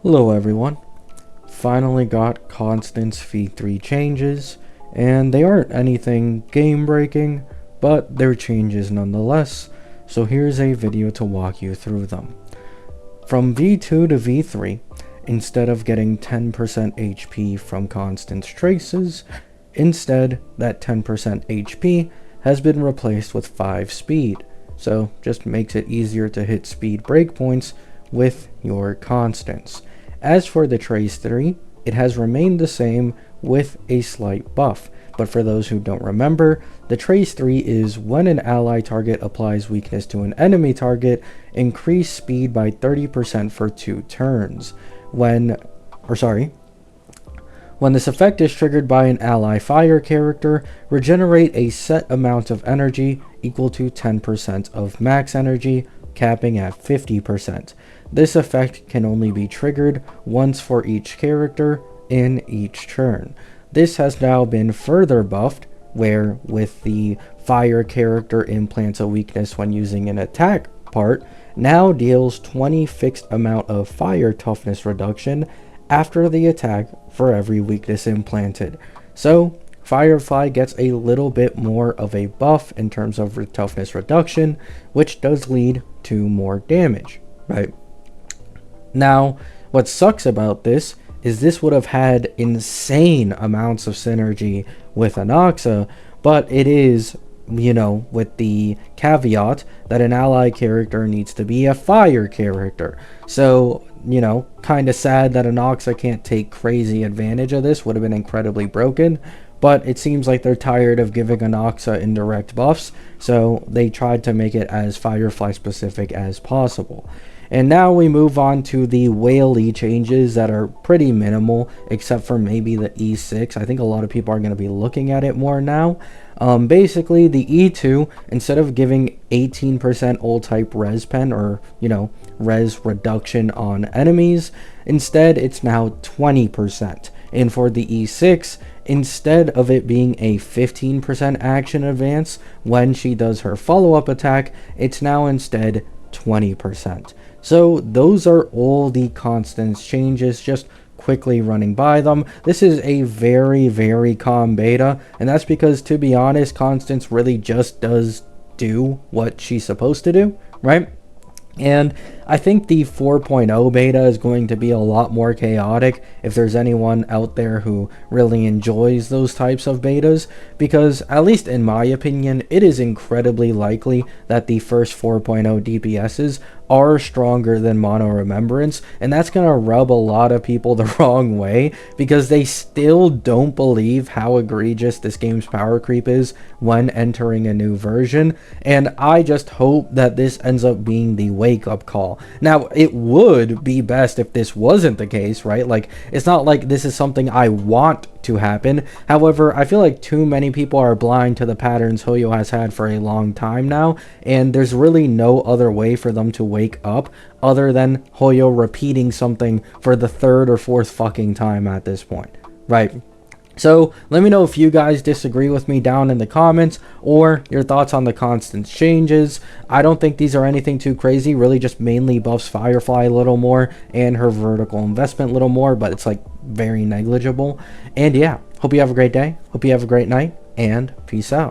Hello everyone, finally got Constance V3 Changes, and they aren't anything game breaking, but they're changes nonetheless, so here's a video to walk you through them. From V2 to V3, instead of getting 10% HP from Constance traces, instead that 10% HP has been replaced with 5 speed, so just makes it easier to hit speed breakpoints with your Constance. As for the Trace 3, it has remained the same with a slight buff, but for those who don't remember, the Trace 3 is when an ally target applies weakness to an enemy target, increase speed by 30% for 2 turns. When this effect is triggered by an ally fire character, regenerate a set amount of energy equal to 10% of max energy, capping at 50%. This effect can only be triggered once for each character in each turn. This has now been further buffed, where with the fire character implants a weakness when using an attack part, now deals 20 fixed amount of fire toughness reduction after the attack for every weakness implanted. So Firefly gets a little bit more of a buff in terms of toughness reduction, which does lead to more damage, right? Now, what sucks about this is this would have had insane amounts of synergy with Anoxa, but it is, with the caveat that an ally character needs to be a fire character. So, kind of sad that Anoxa can't take crazy advantage of this. Would have been incredibly broken. But it seems like they're tired of giving Anoxa indirect buffs, so they tried to make it as Firefly specific as possible. And now we move on to the Whaley changes that are pretty minimal, except for maybe the E6. I think a lot of people are going to be looking at it more now. Basically, the E2, instead of giving 18% old type res pen, or, res reduction on enemies, instead it's now 20%. And for the E6, instead of it being a 15% action advance when she does her follow-up attack, it's now instead 20%. So those are all the Constance changes, just quickly running by them. This is a very calm beta, and that's because, to be honest, Constance really just does do what she's supposed to do, right? And I think the 4.0 beta is going to be a lot more chaotic if there's anyone out there who really enjoys those types of betas, because at least in my opinion, it is incredibly likely that the first 4.0 DPSs are stronger than Mono Remembrance, and that's going to rub a lot of people the wrong way because they still don't believe how egregious this game's power creep is when entering a new version. And I just hope that this ends up being the wake-up call. Now, it would be best if this wasn't the case, right? Like, it's not like this is something I want to happen. However, I feel like too many people are blind to the patterns Hoyo has had for a long time now, and there's really no other way for them to wake up other than Hoyo repeating something for the 3rd or 4th fucking time at this point, right? So let me know if you guys disagree with me down in the comments, or your thoughts on the Constance changes. I don't think these are anything too crazy, really just mainly buffs Firefly a little more and her vertical investment a little more, but it's like very negligible. And yeah, hope you have a great day, hope you have a great night, and peace out.